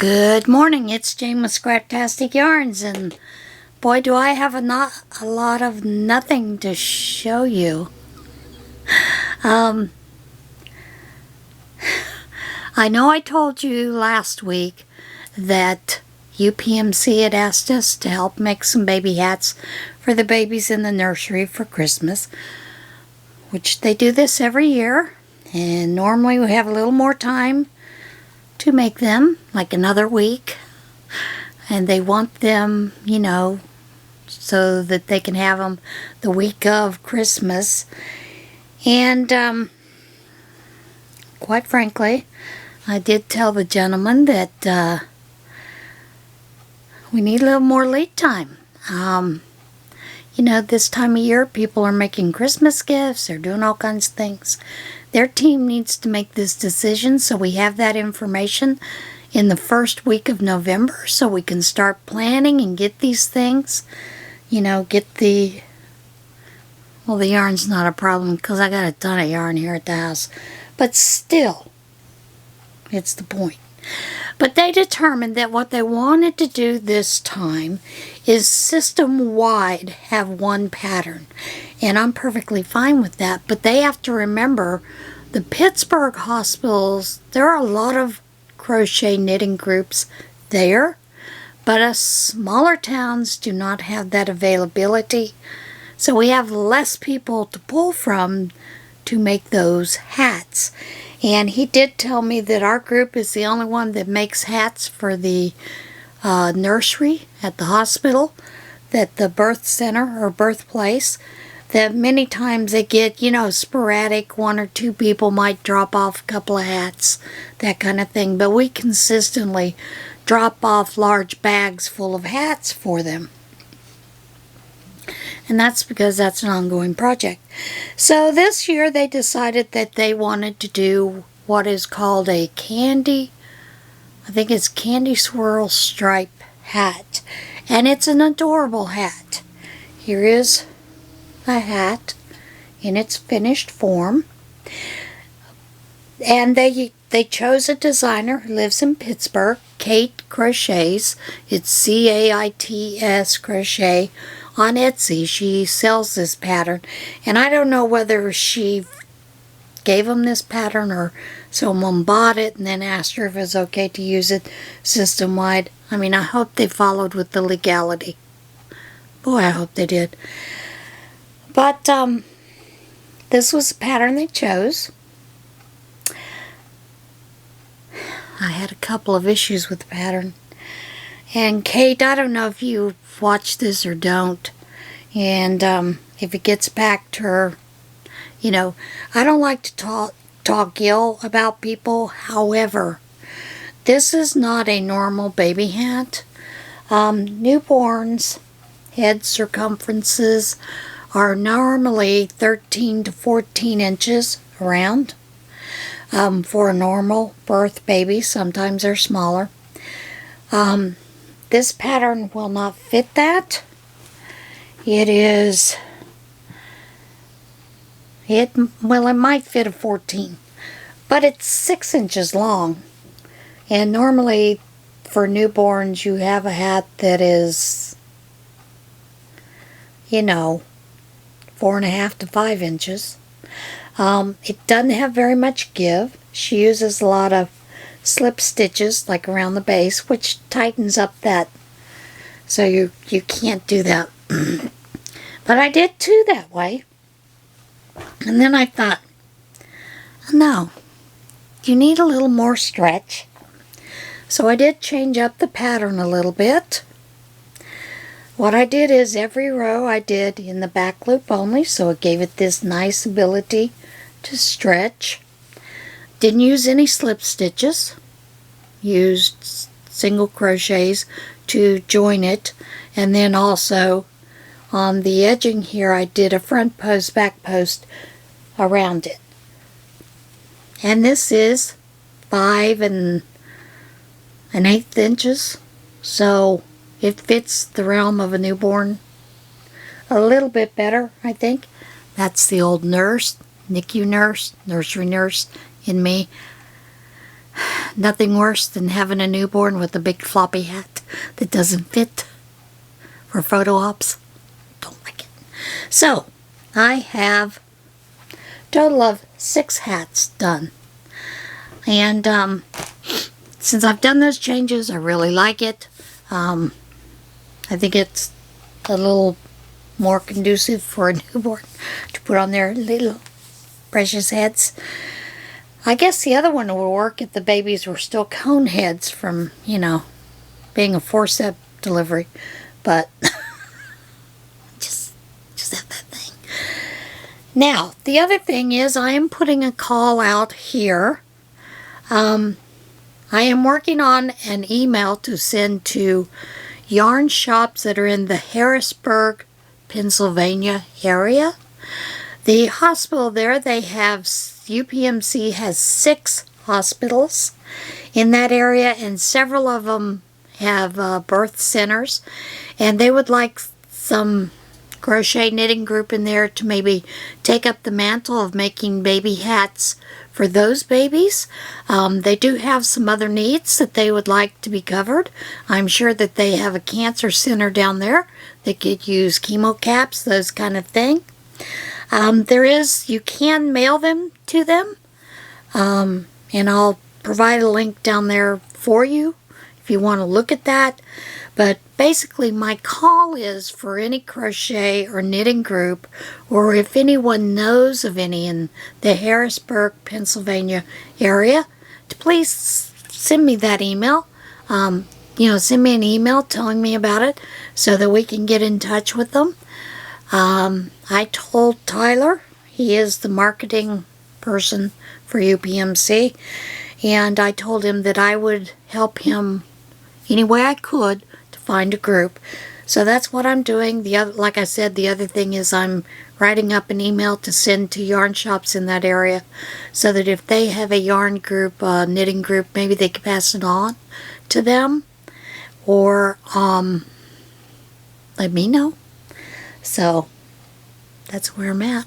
Good morning, it's Jane with Scraptastic Yarns, and boy do I have a lot of nothing to show you. I know I told you last week that UPMC had asked us to help make some baby hats for the babies in the nursery for Christmas, which they do this every year, and normally we have a little more time to make them, like another week, and they want them, you know, so that they can have them the week of Christmas. And quite frankly, I did tell the gentleman that we need a little more lead time. You know, this time of year people are making Christmas gifts, they're doing all kinds of things. Their team needs to make this decision, so we have that information in the first week of November so we can start planning and get these things, you know, get the, well, the yarn's not a problem because I got a ton of yarn here at the house, but still, it's the point. But they determined that what they wanted to do this time is system-wide have one pattern. And I'm perfectly fine with that. But they have to remember the Pittsburgh hospitals, there are a lot of crochet knitting groups there. But smaller towns do not have that availability. So we have less people to pull from to make those hats. And he did tell me that our group is the only one that makes hats for the nursery at the hospital, that the birth center or birthplace, that many times they get, you know, sporadic, one or two people might drop off a couple of hats, that kind of thing. But we consistently drop off large bags full of hats for them. And that's because that's an ongoing project. So this year they decided that they wanted to do what is called a candy, I think it's candy swirl stripe hat. And it's an adorable hat. Here is a hat in its finished form. And they chose a designer who lives in Pittsburgh, Kate Crochets. It's C-A-I-T-S Crochet. On Etsy, she sells this pattern, and I don't know whether she gave them this pattern or someone bought it and then asked her if it was okay to use it system-wide. I mean, I hope they followed with the legality. Boy, I hope they did. But this was the pattern they chose. I had a couple of issues with the pattern. And Kate, I don't know if you watch this or don't, and if it gets back to her, you know, I don't like to talk ill about people. However, this is not a normal baby hat. Newborns' head circumferences are normally 13 to 14 inches around. For a normal birth baby, sometimes they're smaller. This pattern will not fit that. It might fit a 14, but it's 6 inches long. And normally for newborns you have a hat that is, you know, 4.5 to 5 inches. It doesn't have very much give. She uses a lot of slip stitches like around the base, which tightens up that, so you can't do that. But I did two that way, and then I thought, no, you need a little more stretch. So I did change up the pattern a little bit. What I did is every row I did in the back loop only, so it gave it this nice ability to stretch. Didn't use any slip stitches. Used single crochets to join it. And then also on the edging here I did a front post, back post around it. And this is 5 1/8 inches. So it fits the realm of a newborn a little bit better, I think. That's the old nurse, NICU nurse, nursery nurse in me. Nothing worse than having a newborn with a big floppy hat that doesn't fit for photo ops. Don't like it. So, I have a total of 6 hats done. And since I've done those changes, I really like it. I think it's a little more conducive for a newborn to put on their little precious heads. I guess the other one would work if the babies were still cone heads from, you know, being a forceps delivery. But just have that thing. Now, the other thing is I am putting a call out here. I am working on an email to send to yarn shops that are in the Harrisburg, Pennsylvania area. The hospital there, they have, UPMC has 6 hospitals in that area, and several of them have birth centers, and they would like some crochet knitting group in there to maybe take up the mantle of making baby hats for those babies. They do have some other needs that they would like to be covered. I'm sure that they have a cancer center down there that could use chemo caps, those kind of thing. You can mail them to them, and I'll provide a link down there for you if you want to look at that. But basically my call is for any crochet or knitting group, or if anyone knows of any in the Harrisburg, Pennsylvania area, to please send me that email. Send me an email telling me about it so that we can get in touch with them. I told Tyler, he is the marketing person for UPMC, and I told him that I would help him any way I could to find a group. So that's what I'm doing. Like I said, the other thing is I'm writing up an email to send to yarn shops in that area so that if they have a yarn group, knitting group, maybe they can pass it on to them, or let me know. So that's where I'm at.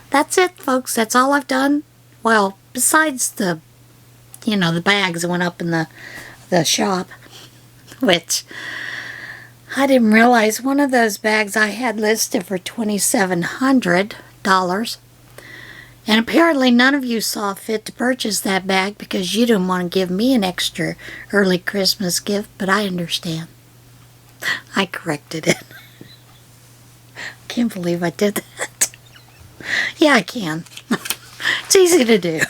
That's it, folks. That's all I've done. Well, besides the bags that went up in the shop, which I didn't realize one of those bags I had listed for $2,700. And apparently none of you saw fit to purchase that bag because you didn't want to give me an extra early Christmas gift, but I understand. I corrected it. Can't believe I did that. Yeah, I can. It's easy to do.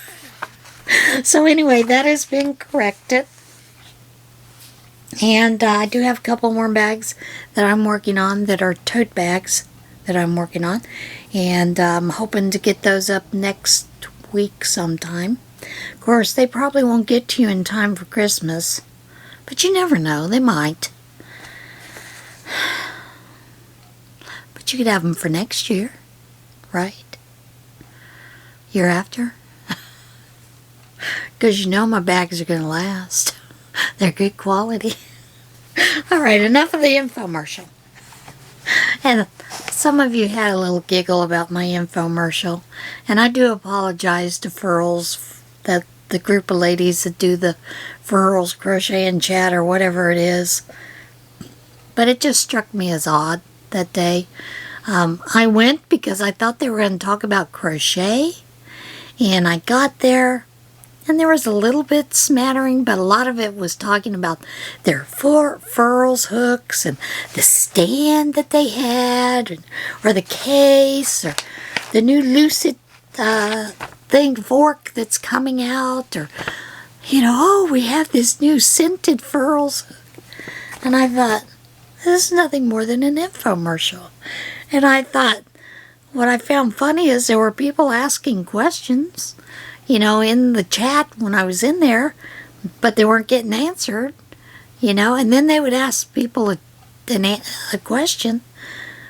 So anyway, that has been corrected. And I do have a couple more bags that I'm working on that are tote bags that I'm working on. And I'm hoping to get those up next week sometime. Of course, they probably won't get to you in time for Christmas. But you never know, they might. But you could have them for next year, right? Year after. Because my bags are going to last. They're good quality. Alright, enough of the infomercial. And some of you had a little giggle about my infomercial. And I do apologize to Furls, that the group of ladies that do the Furls Crochet and Chat or whatever it is. But it just struck me as odd that day. I went because I thought they were going to talk about crochet. And I got there, and there was a little bit smattering, but a lot of it was talking about their furls hooks and the stand that they had, or the case, or the new Lucid fork that's coming out, or, we have this new scented furls. And I thought, this is nothing more than an infomercial. And I thought, what I found funny is there were people asking questions, in the chat when I was in there, but they weren't getting answered, and then they would ask people a question,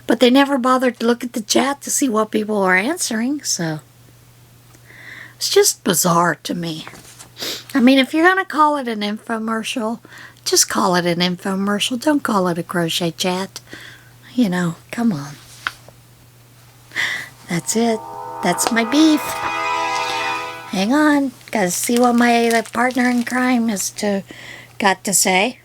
but they never bothered to look at the chat to see what people were answering, so it's just bizarre to me. I mean, if you're going to call it an infomercial, just call it an infomercial. Don't call it a crochet chat. Come on. That's it. That's my beef. Hang on, gotta see what my partner in crime got to say.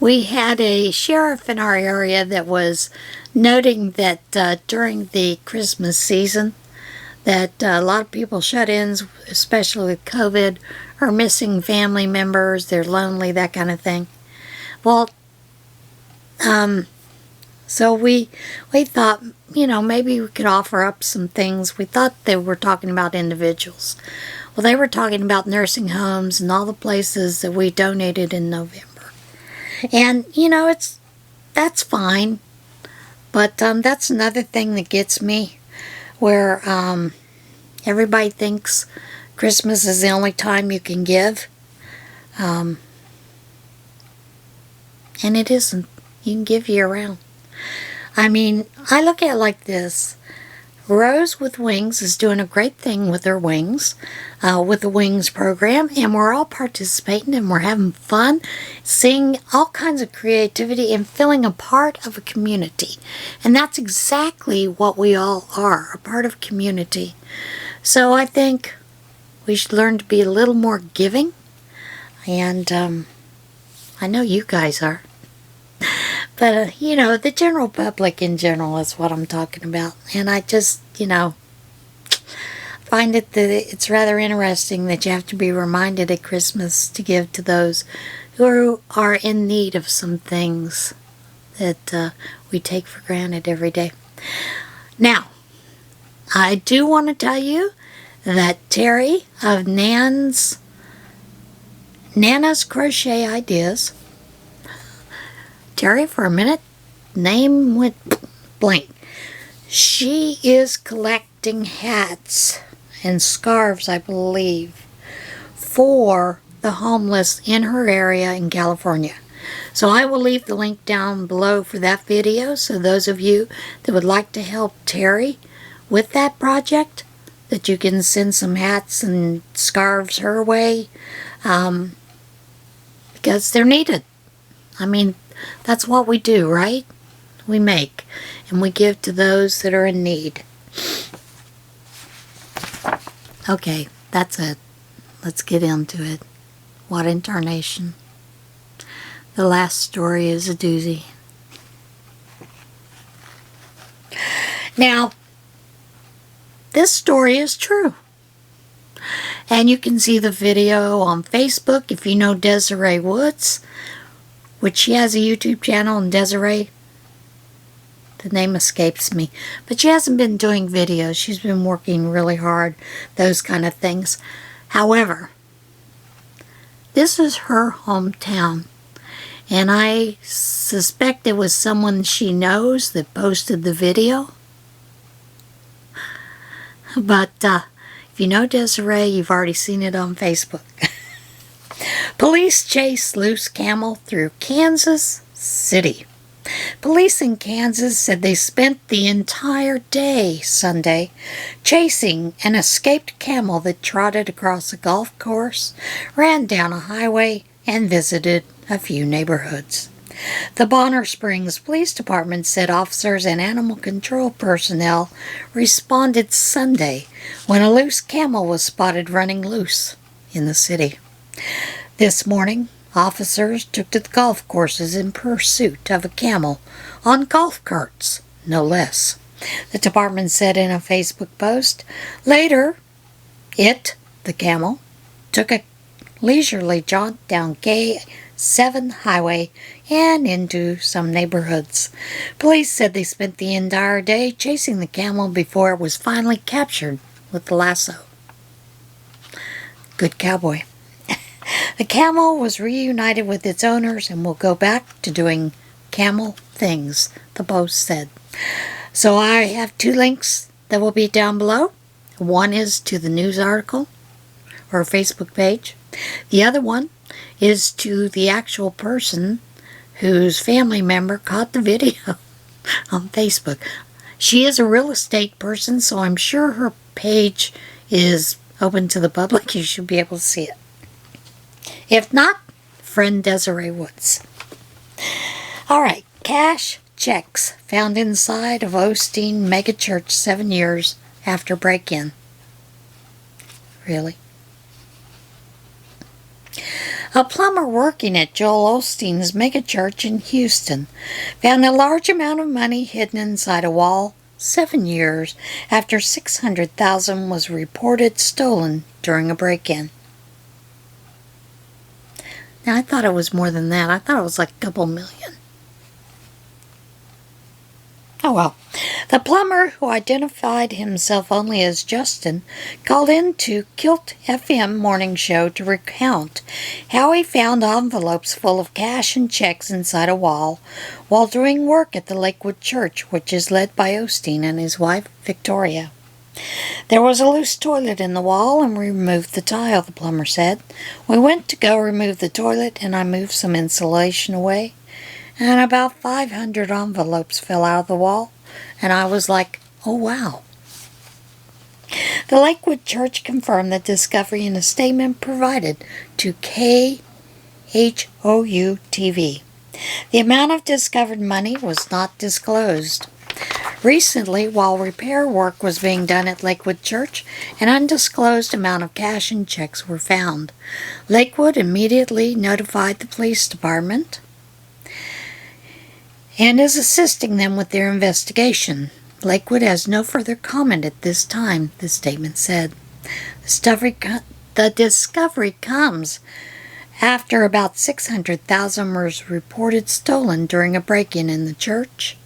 We had a sheriff in our area that was noting that during the Christmas season that a lot of people shut-ins, especially with COVID, are missing family members, they're lonely, that kind of thing. Well, so we thought, maybe we could offer up some things. We thought they were talking about individuals. Well, they were talking about nursing homes and all the places that we donated in November. And, that's fine. But that's another thing that gets me, where everybody thinks Christmas is the only time you can give. And it isn't. You can give year-round. I mean, I look at it like this. Rose with Wings is doing a great thing with her wings, with the Wings program, and we're all participating and we're having fun, seeing all kinds of creativity and feeling a part of a community. And that's exactly what we all are, a part of community. So I think we should learn to be a little more giving, and I know you guys are. But, the general public in general is what I'm talking about. And I just, find it that it's rather interesting that you have to be reminded at Christmas to give to those who are in need of some things that we take for granted every day. Now, I do want to tell you that Terry of Nana's Crochet Ideas, Terry, for a minute, name went blank. She is collecting hats and scarves, I believe, for the homeless in her area in California. So I will leave the link down below for that video, so those of you that would like to help Terry with that project, that you can send some hats and scarves her way, because they're needed. I mean, that's what we do, right? We make, and we give to those that are in need. Okay, that's it. Let's get into it. What in Tarnation? The last story is a doozy. Now, this story is true. And you can see the video on Facebook if you know Desiree Woods, which she has a YouTube channel, and Desiree, the name escapes me, but she hasn't been doing videos. She's been working really hard, those kind of things. However, this is her hometown, and I suspect it was someone she knows that posted the video. But if you know Desiree, you've already seen it on Facebook. Police chase loose camel through Kansas City. Police in Kansas said they spent the entire day Sunday chasing an escaped camel that trotted across a golf course, ran down a highway, and visited a few neighborhoods. The Bonner Springs Police Department said officers and animal control personnel responded Sunday when a loose camel was spotted running loose in the city. This morning, officers took to the golf courses in pursuit of a camel on golf carts, no less. The department said in a Facebook post. Later, the camel, took a leisurely jaunt down K7 highway and into some neighborhoods. Police said they spent the entire day chasing the camel before it was finally captured with the lasso. Good cowboy. The camel was reunited with its owners and will go back to doing camel things, the post said. So I have two links that will be down below. One is to the news article or Facebook page. The other one is to the actual person whose family member caught the video on Facebook. She is a real estate person, so I'm sure her page is open to the public. You should be able to see it. If not, friend Desiree Woods. All right, cash.app. checks found inside of Osteen megachurch 7 years after break-in. Really? A plumber working at Joel Osteen's megachurch in Houston found a large amount of money hidden inside a wall 7 years after $600,000 was reported stolen during a break-in. Now, I thought it was more than that. I thought it was like a couple million. Oh well. The plumber, who identified himself only as Justin, called in to Kilt FM morning show to recount how he found envelopes full of cash and checks inside a wall while doing work at the Lakewood Church, which is led by Osteen and his wife, Victoria. There was a loose toilet in the wall and we removed the tile, the plumber said. We went to go remove the toilet and I moved some insulation away, and about 500 envelopes fell out of the wall, and I was like, oh wow. The Lakewood Church confirmed the discovery in a statement provided to KHOU TV. The amount of discovered money was not disclosed. Recently, while repair work was being done at Lakewood Church, an undisclosed amount of cash and checks were found. Lakewood immediately notified the police department and is assisting them with their investigation. Lakewood has no further comment at this time, the statement said. The discovery comes after about $600,000 was reported stolen during a break-in in the church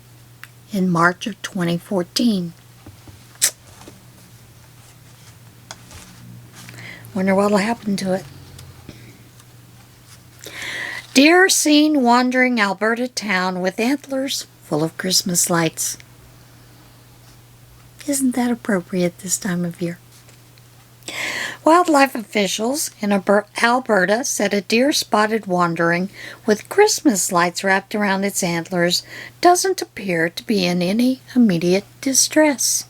in March of 2014. Wonder what'll happen to it. Deer seen wandering Alberta town with antlers full of Christmas lights. Isn't that appropriate this time of year? Wildlife officials in Alberta said a deer spotted wandering with Christmas lights wrapped around its antlers doesn't appear to be in any immediate distress.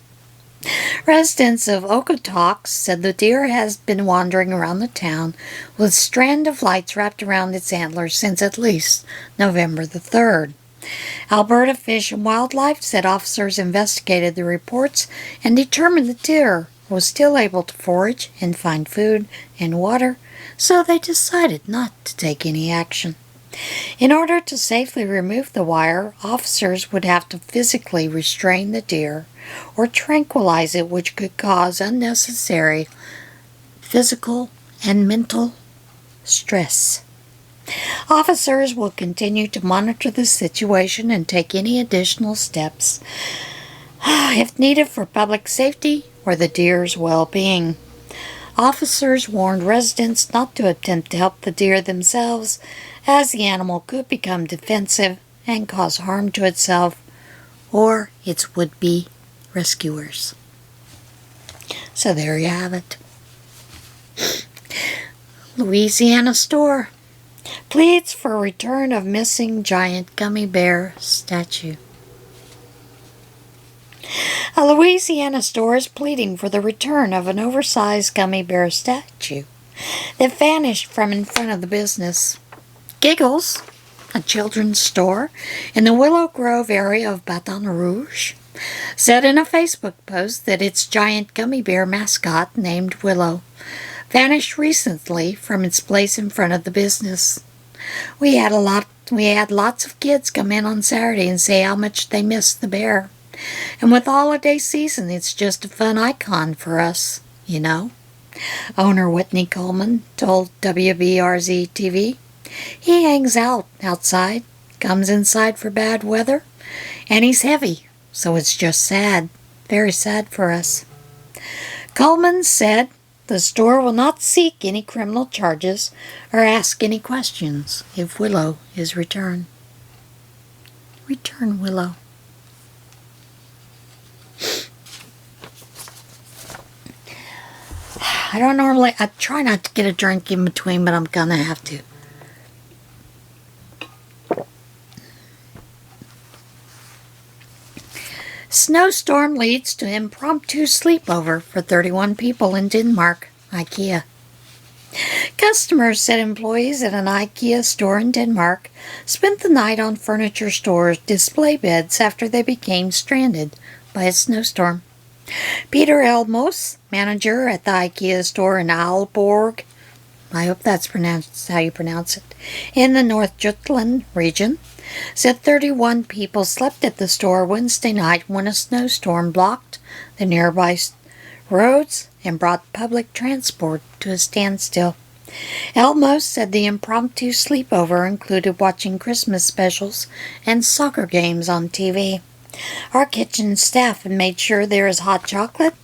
Residents of Okotoks said the deer has been wandering around the town with a strand of lights wrapped around its antlers since at least November the 3rd. Alberta Fish and Wildlife said officers investigated the reports and determined the deer was still able to forage and find food and water, so they decided not to take any action. In order to safely remove the wire, officers would have to physically restrain the deer or tranquilize it, which could cause unnecessary physical and mental stress. Officers will continue to monitor the situation and take any additional steps, if needed, for public safety or the deer's well-being. Officers warned residents not to attempt to help the deer themselves, as the animal could become defensive and cause harm to itself or its would-be rescuers. So there you have it. Louisiana store pleads for return of missing giant gummy bear statue. A Louisiana store is pleading for the return of an oversized gummy bear statue that vanished from in front of the business. Giggles, a children's store in the Willow Grove area of Baton Rouge, said in a Facebook post that its giant gummy bear mascot, named Willow, vanished recently from its place in front of the business. We had lots of kids come in on Saturday and say how much they missed the bear. And with holiday season, it's just a fun icon for us, you know. Owner Whitney Coleman told WBRZ TV, he hangs out outside, comes inside for bad weather, and he's heavy, so it's just sad, very sad for us. Coleman said the store will not seek any criminal charges or ask any questions if Willow is returned. Return Willow. I try not to get a drink in between, but I'm gonna have to. Snowstorm leads to impromptu sleepover for 31 people in Denmark Ikea. Customers said employees at an Ikea store in Denmark spent the night on furniture store's display beds after they became stranded by a snowstorm. Peter Elmos, manager at the Ikea store in Aalborg, I hope that's how you pronounce it, in the North Jutland region, said 31 people slept at the store Wednesday night when a snowstorm blocked the nearby roads and brought public transport to a standstill. Elmos said the impromptu sleepover included watching Christmas specials and soccer games on TV. Our kitchen staff had made sure there is hot chocolate,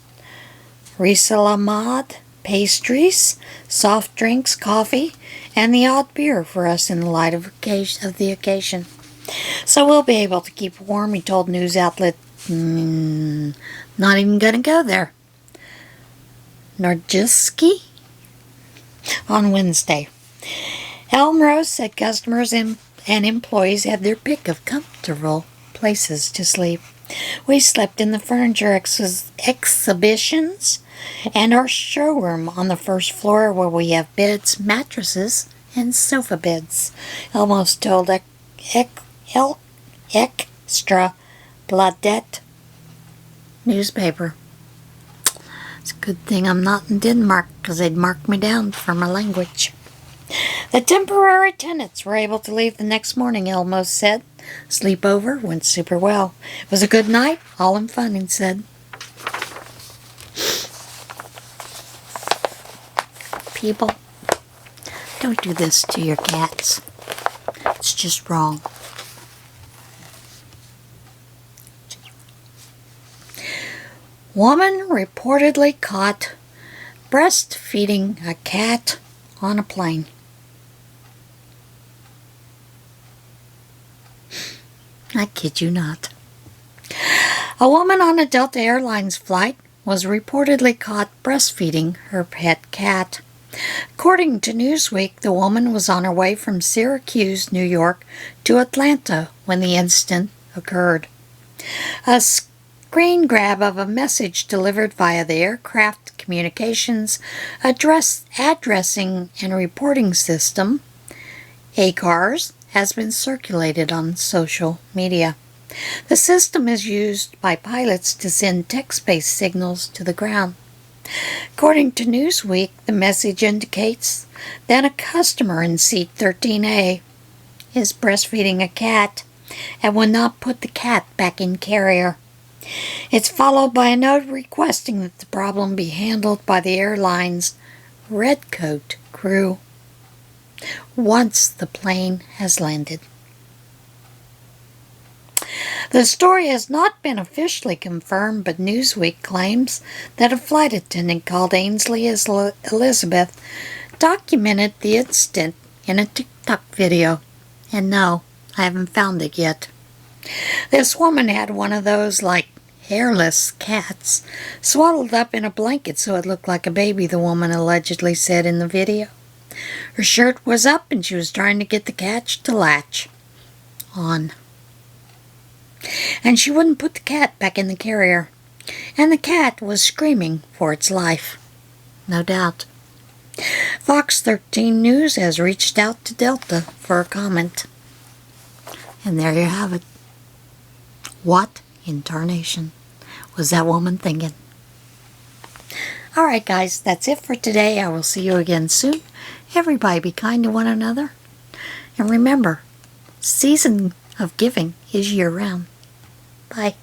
risalamad, pastries, soft drinks, coffee, and the odd beer for us in the light of the occasion. So we'll be able to keep warm, he told news outlet. Not even gonna go there. Nordiski on Wednesday. Elmrose said customers and employees had their pick of comfortable places to sleep. We slept in the furniture exhibitions and our showroom on the first floor where we have beds, mattresses, and sofa beds. Almost told Extra Bladet newspaper. It's a good thing I'm not in Denmark because they'd mark me down for my language. The temporary tenants were able to leave the next morning, Elmos said. Sleepover went super well. It was a good night, all in fun, he said. People, don't do this to your cats. It's just wrong. Woman reportedly caught breastfeeding a cat on a plane. I kid you not. A woman on a Delta Airlines flight was reportedly caught breastfeeding her pet cat. According to Newsweek, the woman was on her way from Syracuse, New York, to Atlanta when the incident occurred. A screen grab of a message delivered via the aircraft communications addressing and reporting system, ACARS, has been circulated on social media. The system is used by pilots to send text-based signals to the ground. According to Newsweek, the message indicates that a customer in seat 13A is breastfeeding a cat and will not put the cat back in carrier. It's followed by a note requesting that the problem be handled by the airline's Red Coat crew once the plane has landed. The story has not been officially confirmed, but Newsweek claims that a flight attendant called Ainsley Elizabeth documented the incident in a TikTok video. And no, I haven't found it yet. This woman had one of those, hairless cats swaddled up in a blanket so it looked like a baby, the woman allegedly said in the video. Her shirt was up and she was trying to get the cat to latch on. And she wouldn't put the cat back in the carrier. And the cat was screaming for its life. No doubt. Fox 13 News has reached out to Delta for a comment. And there you have it. What in tarnation was that woman thinking? Alright guys, that's it for today. I will see you again soon. Everybody be kind to one another. And remember, season of giving is year-round. Bye.